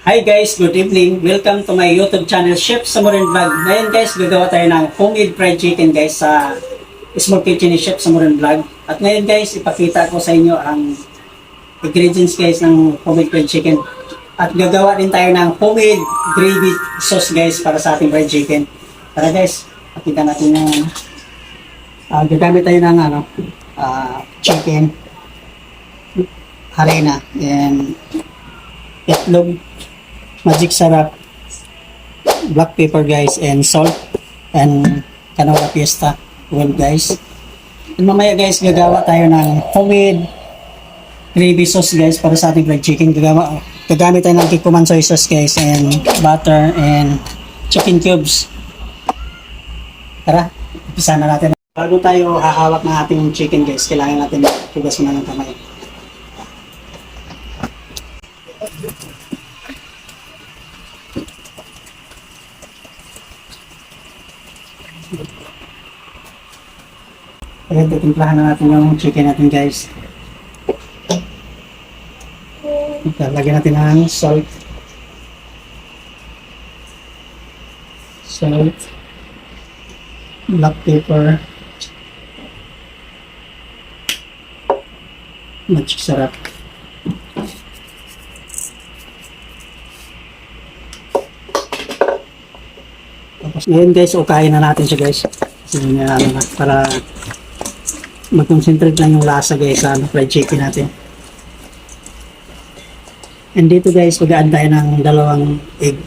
Hi guys, good evening. Welcome to my YouTube channel, Chef Samurin Vlog. Ngayon guys, gagawa tayo ng homemade fried chicken guys sa small kitchen ni Chef Samurin Vlog. At ngayon guys, ipakita ko sa inyo ang ingredients guys ng homemade fried chicken. At gagawa din tayo ng homemade gravy sauce guys para sa ating fried chicken. Tara guys, pakita natin yung gagamit tayo ng chicken, harina, and itlog, magic sarap, black pepper guys, and salt, and canola fiesta oil guys. And mamaya guys, gagawa tayo ng homemade gravy sauce guys para sa ating fried chicken. Gagamit tayo ng kikuman soy sauce guys, and butter, and chicken cubes. Tara, umpisa na natin. Bago tayo hahawak ng ating chicken guys, kailangan natin hugas muna ng kamay. Ayan, titimplahan na natin yung chicken natin guys. Lagyan natin ng salt, black pepper, magic sarap, tapos ngayon guys, ukain na natin siya guys. Para mag-concentrate lang yung lasa guys sa fried chicken natin. And dito guys, mag-add tayo ng 2 egg.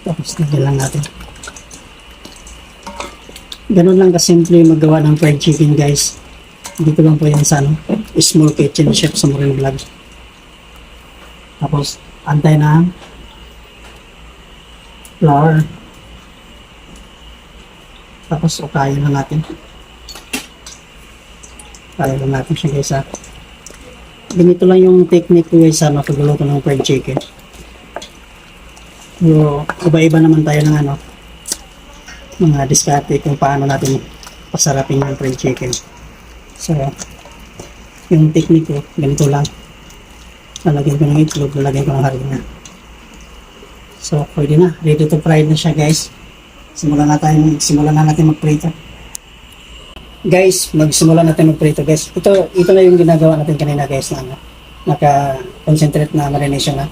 Tapos tigil lang natin. Ganun lang kasimple magawa ng fried chicken guys. Dito lang po yan sa small kitchen Chef Samurin Vlog. Tapos antay na flour. Tapos ukayin na natin. Ukayin lang natin siya guys ha. Ganito lang yung technique ko guys sa mapagluluto ng fried chicken. So, iba-iba naman tayo ng mga diskarte kung paano natin pasarapin yung fried chicken. So, yung technique ko, ganito lang. Lalagyan ko ng itlog, lalagyan ko ng harina. So, pwede na. Ready to fry na siya guys. Simulan na natin magprito. Guys, magsimula natin magprito guys. Ito na yung ginagawa natin kanina guys na naka-concentrate na marination na.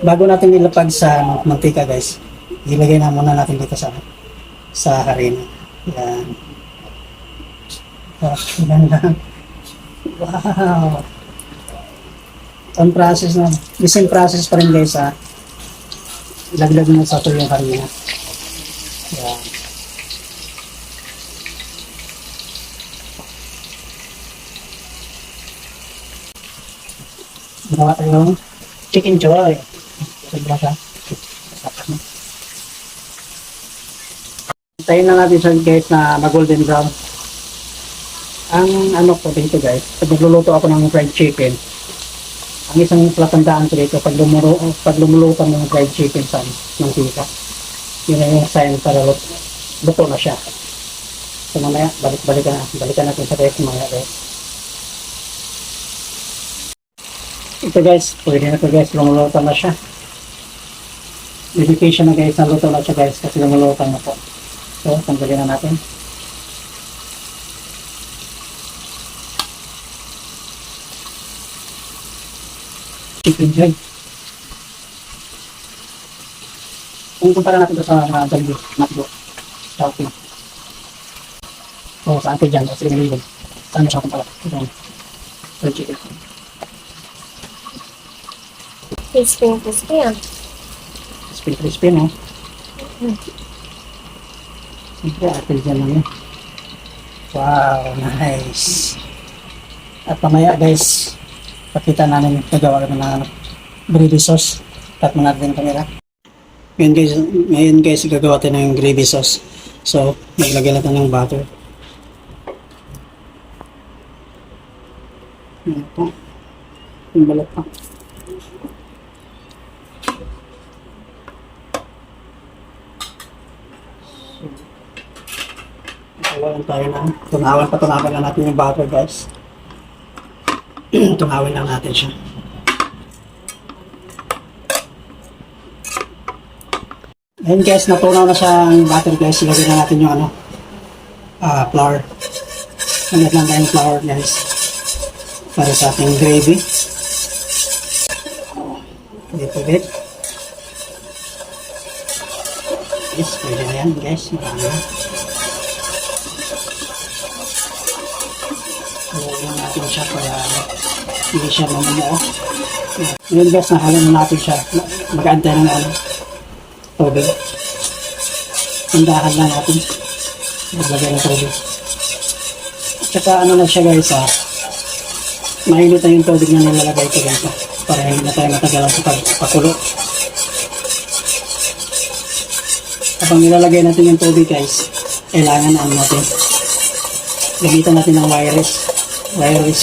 Bago natin ilapag sa mantika guys, ilagay na muna natin dito sa harina. Yan. Ganda. Wow. On process na. The same process pa rin guys ha. Ilaglag mo sa ito yung harina. Yan. Gawa tayong chicken joy. Sobra siya. Tayin na natin siya guys na mag-golden brown. Ang ko dito guys, pag nagluluto ako ng fried chicken, ang isang platandaan ko dito, pag lumulutan ng fried chicken sa mantika, yun na yung sign para luto na siya. So mamaya, balikan natin sa guys mamaya guys. Ito guys, pwede na ito guys, lumulutan na siya. Dedication na guys, naluto na siya guys, kasi lumulutan na po. So, tanggalin na natin. Chicken joy. Kung kumpara natin ito sa Jollibee, Macdo, Shopee. O sa atin dyan, o sa Jollibee. Saan mo siya kumpara? Ito. Fried chicken. Crispy yan. Crispy, no? Siyempre, atin dyan lang yun. Wow, nice. At mamaya guys, pakita namin nagawa kami ng gravy sauce. Cut mo natin yung camera. Ngayon guys, gagawa tayo ng gravy sauce. So, maglagay natin ng butter. Ito. Yung balat pa. Tawagan tayo na. Tunawan lang natin yung butter guys. Tunawin lang natin siya. Ayun guys, natunaw na siya ang butter guys. Ilagay na natin yung flour. Naglag lang tayong flour guys. Para sa ating gravy. Dito bit. Yes, pwede na yan guys. Marami na. Ilagay natin siya para hindi siya mamumuo. Ngayon guys, nahalo na natin siya. Mag-aantay ng tubig. Handahan lang natin. Maglagay ng tubig. Tsaka na siya guys mainit na yung tubig na nilalagay ko dito. Para hindi na tayo matagalan sa pagpakulo. Kapag nilalagay natin yung tubig guys, kailangan natin. Gamitan natin ng wireless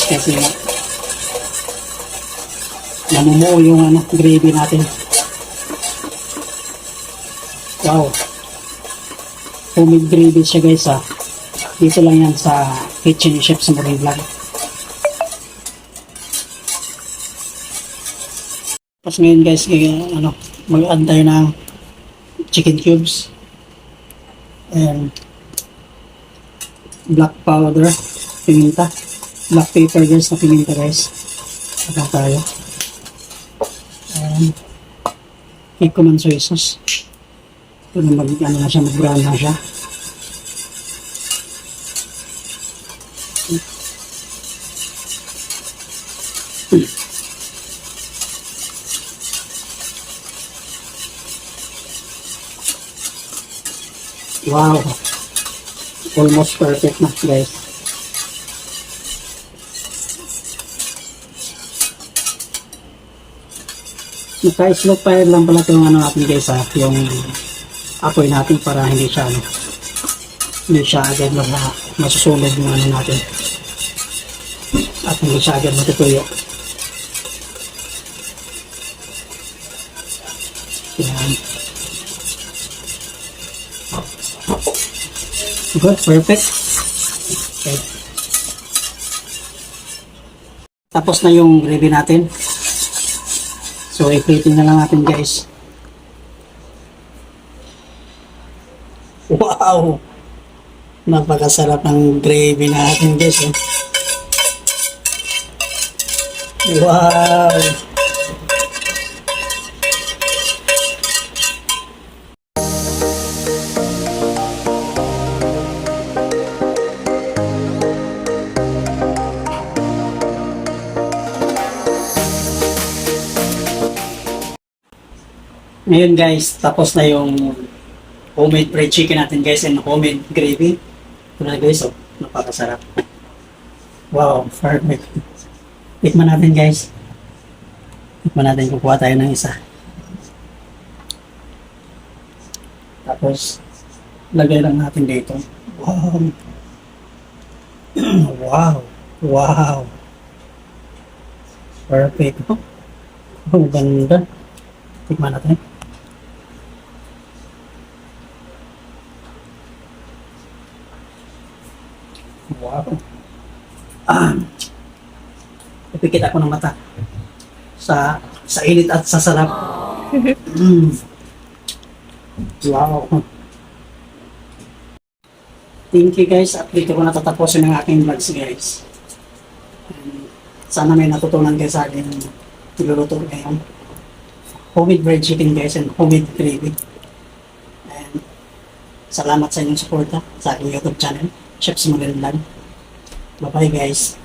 kasi namumuo yung gravy natin. Wow, homemade gravy siya guys dito lang yan sa kitchen ni Chef Samurai Vlog. Tapos ngayon guys mag-add tayo ng chicken cubes and black powder, piminta, black pepper guys na piminta guys. Add tayo and Kikkoman soy sauce. Ito na na siya, mag-brown na siya. Wow! Almost perfect na guys. Naka-slow fire lang pala itong natin guys yung apoy natin para hindi siya agad masusunod yung natin at hindi siya agad matutuyo. Yan. Good, perfect. Okay. Tapos na yung gravy natin. So, i-plating na lang natin guys. Wow! Napakasarap ng gravy natin guys. Wow! Ngayon guys, tapos na yung homemade fried chicken natin guys and homemade gravy. Ito na guys, napakasarap. Wow, perfect. Tikman natin guys. Tikman natin, kukuha tayo ng isa. Tapos, lagay lang natin dito. Wow. Wow. Wow. Perfect. Oh, ganda. Tikman natin. Wow. Ipikit ako ng mata sa init at sa sarap. Wow. Thank you guys. At dito ko natatapusin ang aking vlogs guys. Sana may natutunan kayo sa akin niluluto ngayon. Homemade fried chicken guys and homemade gravy. And salamat sa inyong suporta sa aking YouTube channel, Chef Samuel Vlog. Bye bye guys.